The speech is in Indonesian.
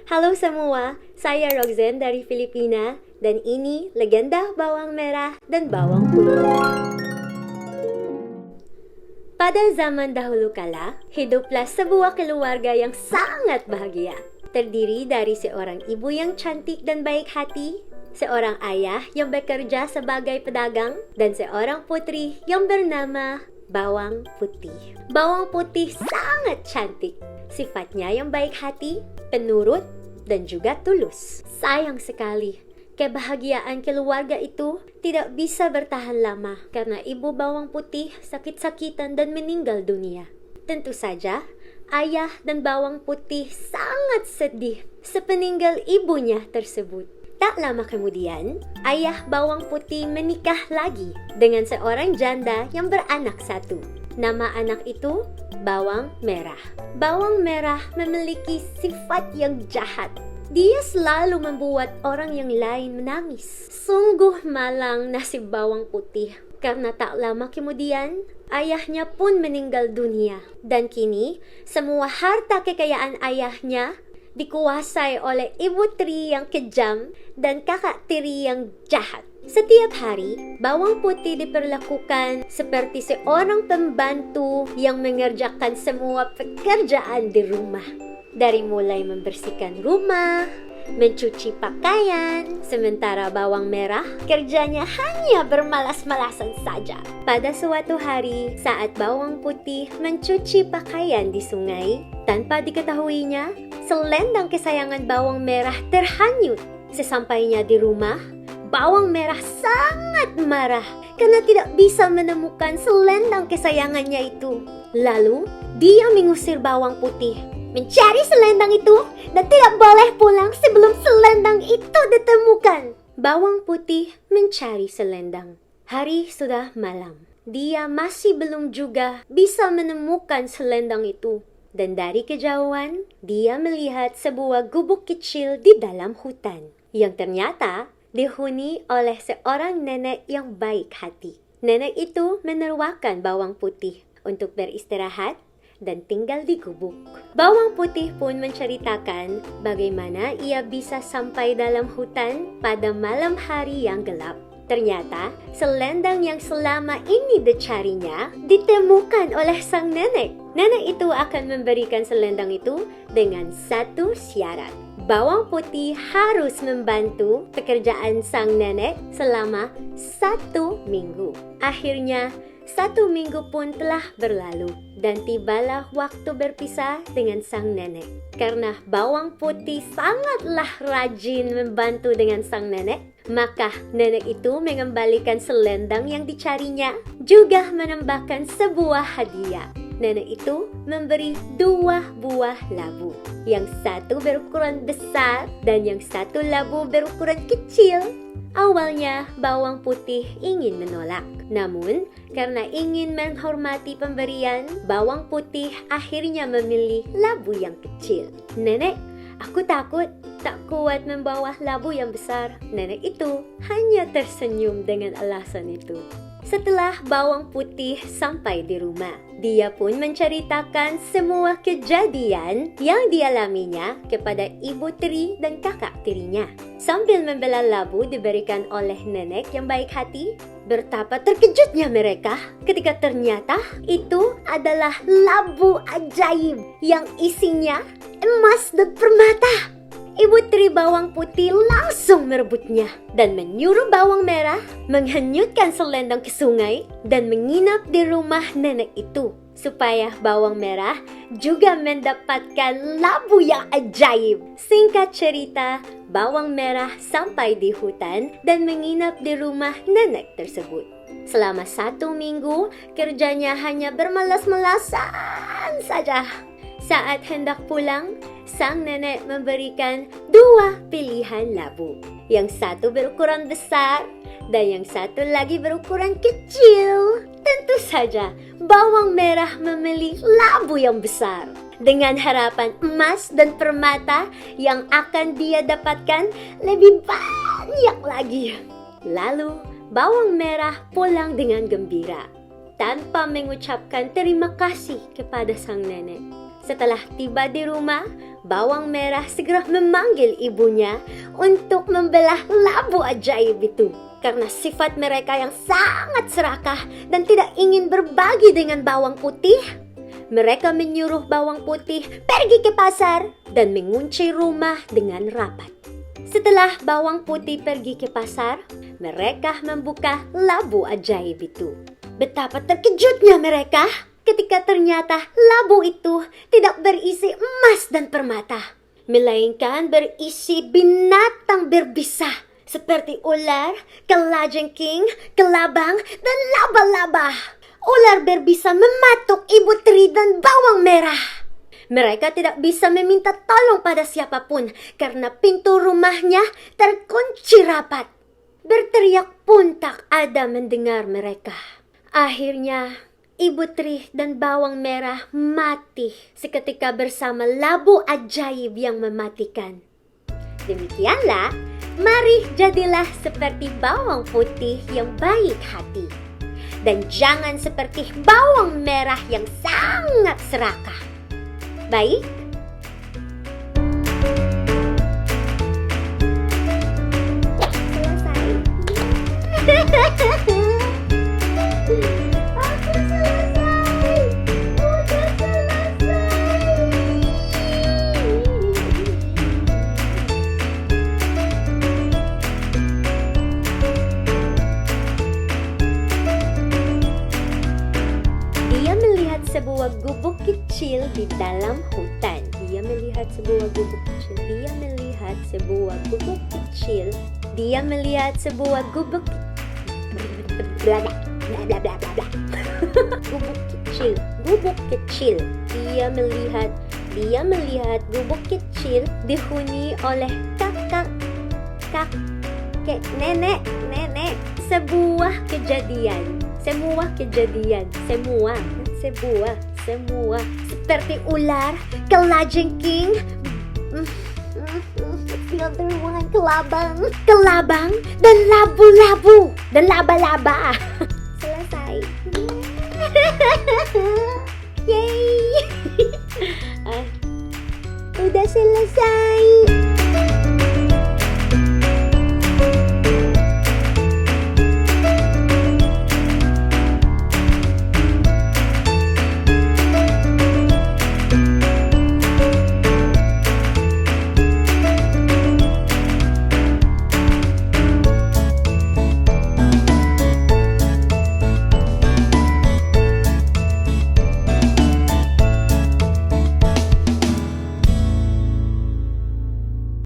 Halo semua, saya Roxanne dari Filipina dan ini legenda bawang merah dan bawang putih. Pada zaman dahulu kala, hiduplah sebuah keluarga yang sangat bahagia. Terdiri dari seorang ibu yang cantik dan baik hati, seorang ayah yang bekerja sebagai pedagang, dan seorang putri yang bernama Bawang Putih. Bawang Putih sangat cantik. Sifatnya yang baik hati, penurut, dan juga tulus. Sayang sekali, kebahagiaan keluarga itu tidak bisa bertahan lama karena ibu Bawang Putih sakit-sakitan dan meninggal dunia. Tentu saja, ayah dan Bawang Putih sangat sedih sepeninggal ibunya tersebut. Tak lama kemudian, ayah Bawang Putih menikah lagi dengan seorang janda yang beranak satu. Nama anak itu Bawang Merah. Bawang Merah memiliki sifat yang jahat. Dia selalu membuat orang yang lain menangis. Sungguh malang nasib Bawang Putih karena tak lama kemudian ayahnya pun meninggal dunia. Dan kini semua harta kekayaan ayahnya dikuasai oleh ibu tiri yang kejam dan kakak tiri yang jahat. Setiap hari, Bawang Putih diperlakukan seperti seorang pembantu yang mengerjakan semua pekerjaan di rumah. Dari mulai membersihkan rumah, mencuci pakaian, sementara Bawang Merah kerjanya hanya bermalas-malasan saja. Pada suatu hari, saat Bawang Putih mencuci pakaian di sungai, tanpa diketahuinya, selendang kesayangan Bawang Merah terhanyut. Sesampainya di rumah, Bawang Merah sangat marah karena tidak bisa menemukan selendang kesayangannya itu. Lalu, dia mengusir Bawang Putih mencari selendang itu dan tidak boleh pulang sebelum selendang itu ditemukan. Bawang Putih mencari selendang. Hari sudah malam. Dia masih belum juga bisa menemukan selendang itu. Dan dari kejauhan, dia melihat sebuah gubuk kecil di dalam hutan yang ternyata dihuni oleh seorang nenek yang baik hati. Nenek itu menerwakan Bawang Putih untuk beristirahat dan tinggal di gubuk. Bawang Putih pun menceritakan bagaimana ia bisa sampai dalam hutan pada malam hari yang gelap. Ternyata, selendang yang selama ini dicarinya ditemukan oleh sang nenek. Nenek itu akan memberikan selendang itu dengan satu syarat. Bawang Putih harus membantu pekerjaan sang nenek selama 1 minggu. Akhirnya, 1 minggu pun telah berlalu dan tibalah waktu berpisah dengan sang nenek. Karena Bawang Putih sangatlah rajin membantu dengan sang nenek, maka nenek itu mengembalikan selendang yang dicarinya, juga menambahkan sebuah hadiah. Nenek itu memberi 2 buah labu. Yang satu berukuran besar dan yang satu labu berukuran kecil. Awalnya Bawang Putih ingin menolak. Namun, karena ingin menghormati pemberian, Bawang Putih akhirnya memilih labu yang kecil. Nenek, aku takut tak kuat membawa labu yang besar. Nenek itu hanya tersenyum dengan alasan itu. Setelah Bawang Putih sampai di rumah, dia pun menceritakan semua kejadian yang dialaminya kepada ibu tiri dan kakak tirinya. Sambil membela labu diberikan oleh nenek yang baik hati, betapa terkejutnya mereka ketika ternyata itu adalah labu ajaib yang isinya emas dan permata. Ibu tiri Bawang Putih langsung merebutnya dan menyuruh Bawang Merah menghanyutkan selendang ke sungai dan menginap di rumah nenek itu supaya Bawang Merah juga mendapatkan labu yang ajaib. Singkat cerita, Bawang Merah sampai di hutan dan menginap di rumah nenek tersebut. Selama 1 minggu, kerjanya hanya bermalas-malasan saja. Saat hendak pulang, sang nenek memberikan 2 pilihan labu. Yang satu berukuran besar dan yang satu lagi berukuran kecil. Tentu saja, Bawang Merah memilih labu yang besar. Dengan harapan emas dan permata yang akan dia dapatkan lebih banyak lagi. Lalu, Bawang Merah pulang dengan gembira tanpa mengucapkan terima kasih kepada sang nenek. Setelah tiba di rumah, Bawang merah segera memanggil ibunya untuk membelah labu ajaib itu. Karena sifat mereka yang sangat serakah dan tidak ingin berbagi dengan bawang putih, mereka menyuruh bawang putih pergi ke pasar dan mengunci rumah dengan rapat. Setelah bawang putih pergi ke pasar, mereka membuka labu ajaib itu. Betapa terkejutnya mereka ketika ternyata labu itu tidak berisi emas dan permata, melainkan berisi binatang berbisa seperti ular, kalajengking, kelabang, dan laba-laba. Ular berbisa mematuk ibu teri dan bawang merah. Mereka tidak bisa meminta tolong pada siapapun karena pintu rumahnya terkunci rapat. Berteriak pun tak ada mendengar mereka. Akhirnya, ibu teri dan bawang merah mati seketika bersama labu ajaib yang mematikan. Demikianlah, mari jadilah seperti bawang putih yang baik hati. Dan jangan seperti bawang merah yang sangat serakah. Baik? Selesai. Aku selesai. Udah selesai. Dia melihat sebuah gubuk kecil di dalam hutan. Dia melihat sebuah gubuk kecil. Dia melihat sebuah gubuk kecil. Dia melihat sebuah gubuk bla bla bla bla bla bla. Gubuk kecil, gubuk kecil. Dia melihat gubuk kecil dihuni oleh kakek, nenek. Sebuah kejadian. Seperti ular, kalajengking, the other one, kelabang, dan labu-labu, dan laba-laba. Selesai. Yay! Udah selesai.